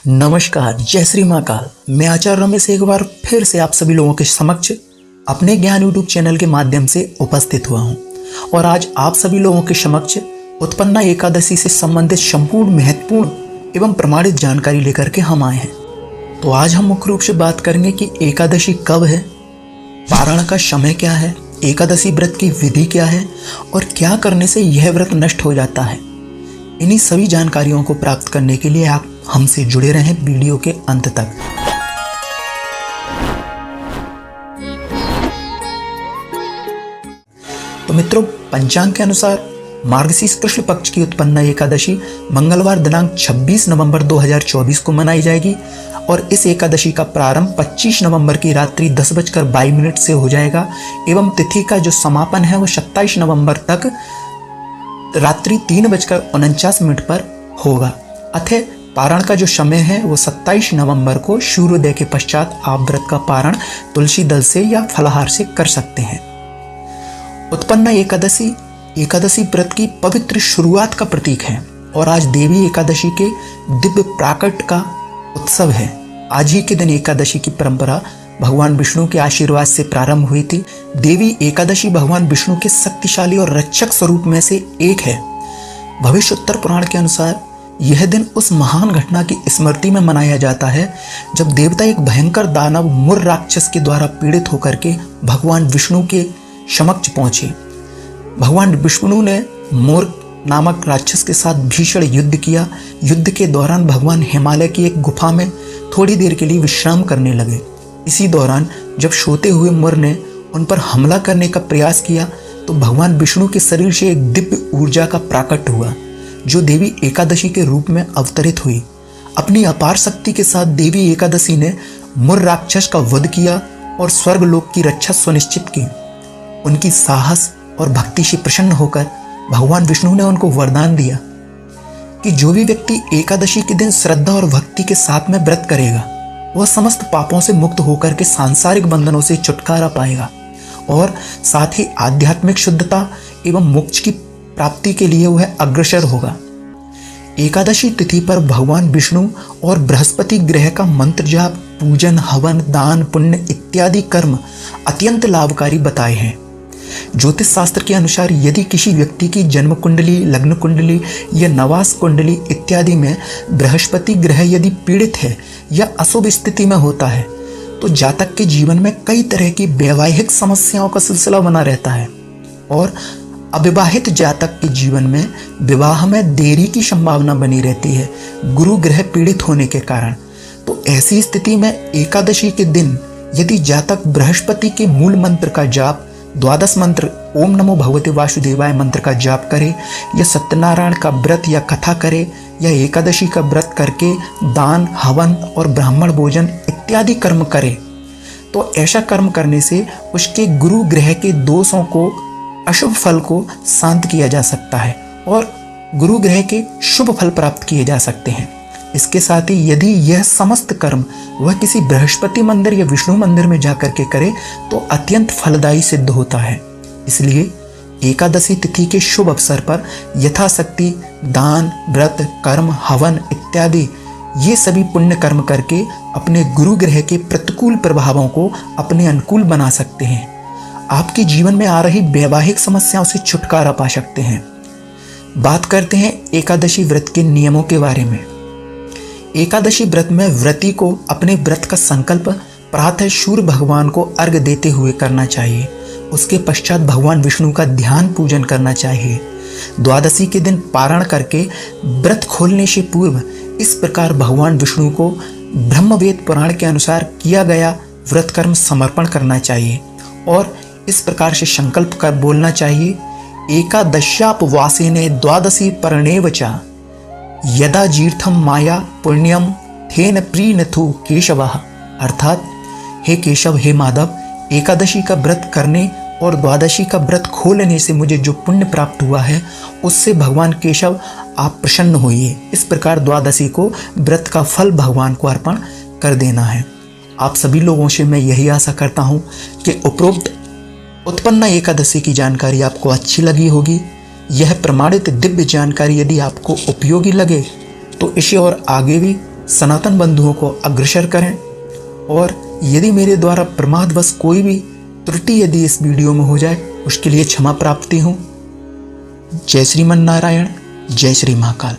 नमस्कार, जय श्री महाकाल। मैं आचार्य रमेश एक बार फिर से आप सभी लोगों के समक्ष अपने ज्ञान यूट्यूब चैनल के माध्यम से उपस्थित हुआ हूं और आज आप सभी लोगों के समक्ष उत्पन्ना एकादशी से संबंधित संपूर्ण महत्वपूर्ण एवं प्रमाणित जानकारी लेकर के हम आए हैं। तो आज हम मुख्य रूप से बात करेंगे कि एकादशी कब है, पारण का समय क्या है, एकादशी व्रत की विधि क्या है और क्या करने से यह व्रत नष्ट हो जाता है। इन्हीं सभी जानकारियों को प्राप्त करने के लिए आप हमसे जुड़े रहें वीडियो के अंत तक। तो मित्रों, पंचांग के अनुसार मार्गशीर्ष कृष्ण पक्ष की उत्पन्ना एकादशी मंगलवार दिनांक 26 नवंबर 2024 को मनाई जाएगी और इस एकादशी का प्रारंभ 25 नवंबर की रात्रि 10:22 से हो जाएगा एवं तिथि का जो समापन है वो 27 नवंबर तक रात्रि 3:49 पर होगा। अतः पारण का जो समय है वो 27 नवंबर को सूर्योदय के पश्चात आप व्रत का पारण तुलसी दल से या फलाहार से कर सकते हैं। उत्पन्ना एकादशी व्रत की पवित्र शुरुआत का प्रतीक है और आज देवी एकादशी के दिव्य प्राकट का उत्सव है। आज ही के दिन एकादशी की परंपरा भगवान विष्णु के आशीर्वाद से प्रारंभ हुई थी। देवी एकादशी भगवान विष्णु के शक्तिशाली और रक्षक स्वरूप में से एक है। भविष्योत्तर पुराण के अनुसार यह दिन उस महान घटना की स्मृति में मनाया जाता है जब देवता एक भयंकर दानव मुर राक्षस के द्वारा पीड़ित होकर के भगवान विष्णु के समक्ष पहुंचे। भगवान विष्णु ने मोर नामक राक्षस के साथ भीषण युद्ध किया। युद्ध के दौरान भगवान हिमालय की एक गुफा में थोड़ी देर के लिए विश्राम करने लगे। इसी दौरान जब सोते हुए मुर ने उन पर हमला करने का प्रयास किया तो भगवान विष्णु के शरीर से एक दिव्य ऊर्जा का प्राकट हुआ जो देवी एकादशी के रूप में अवतरित हुई। अपनी अपार शक्ति के साथ देवी एकादशी ने मुर राक्षस का वध किया और स्वर्गलोक की रक्षा सुनिश्चित की। उनकी साहस और भक्ति से प्रसन्न होकर भगवान विष्णु ने उनको वरदान दिया कि जो भी व्यक्ति एकादशी के दिन श्रद्धा और भक्ति के साथ में व्रत करेगा वह समस्त पापों से मुक्त होकर के सांसारिक बंधनों से छुटकारा पाएगा और साथ ही आध्यात्मिक शुद्धता एवं मोक्ष की प्राप्ति के लिए वह अग्रसर होगा। एकादशी तिथि पर भगवान विष्णु और बृहस्पति ग्रह का मंत्र जाप, पूजन, हवन, दान, पुण्य इत्यादि कर्म अत्यंत लाभकारी बताए हैं। ज्योतिष शास्त्र के अनुसार यदि किसी व्यक्ति की जन्म कुंडली, लग्न कुंडली या नवास कुंडली इत्यादि में बृहस्पति ग्रह यदि पीड़ित है या अशुभ स्थिति में होता है तो जातक के जीवन में कई तरह की वैवाहिक समस्याओं का सिलसिला बना रहता है और अविवाहित जातक के जीवन में विवाह में देरी की संभावना बनी रहती है गुरु ग्रह पीड़ित होने के कारण। तो ऐसी स्थिति में एकादशी के दिन यदि जातक बृहस्पति के मूल मंत्र का जाप, 12 मंत्र ओम नमो भगवते वासुदेवाय मंत्र का जाप करे या सत्यनारायण का व्रत या कथा करे या एकादशी का व्रत करके दान, हवन और ब्राह्मण भोजन इत्यादि कर्म करे तो ऐसा कर्म करने से उसके गुरु ग्रह के दोषों को, अशुभ फल को शांत किया जा सकता है और गुरु ग्रह के शुभ फल प्राप्त किए जा सकते हैं। इसके साथ ही यदि यह समस्त कर्म वह किसी बृहस्पति मंदिर या विष्णु मंदिर में जाकर के करे तो अत्यंत फलदायी सिद्ध होता है। इसलिए एकादशी तिथि के शुभ अवसर पर यथाशक्ति दान, व्रत, कर्म, हवन इत्यादि ये सभी पुण्य कर्म करके अपने गुरु ग्रह के प्रतिकूल प्रभावों को अपने अनुकूल बना सकते हैं। आपके जीवन में आ रही वैवाहिक समस्याओं से छुटकारा पा सकते हैं। बात करते हैं एकादशी व्रत के नियमों के बारे में। एकादशी व्रत में व्रती को अपने व्रत का संकल्प प्रातः सूर्य भगवान को अर्घ्य देते हुए करना चाहिए। उसके पश्चात भगवान विष्णु का ध्यान पूजन करना चाहिए। द्वादशी के दिन पारण करके व्रत खोलने से पूर्व इस प्रकार भगवान विष्णु को ब्रह्मवेद पुराण के अनुसार किया गया व्रत कर्म समर्पण करना चाहिए और इस प्रकार से संकल्प कर बोलना चाहिए, एकादश्यापवासेने द्वादशी पर्णेव च यदा जीर्थम माया पुण्यम थेन प्रीनथु केशवः। अर्थात हे केशव, हे माधव, एकादशी का व्रत करने और द्वादशी का व्रत खोलने से मुझे जो पुण्य प्राप्त हुआ है उससे भगवान केशव आप प्रसन्न होइए। इस प्रकार द्वादशी को व्रत का फल भगवान को अर्पण कर देना है। आप सभी लोगों से मैं यही आशा करता हूँ कि उपरोक्त उत्पन्ना एकादशी की जानकारी आपको अच्छी लगी होगी। यह प्रमाणित दिव्य जानकारी यदि आपको उपयोगी लगे तो इसे और आगे भी सनातन बंधुओं को अग्रसर करें। और यदि मेरे द्वारा प्रमादवश कोई भी त्रुटि यदि इस वीडियो में हो जाए, उसके लिए क्षमा प्राप्ति हूँ। जय श्रीमन नारायण, जय श्री महाकाल।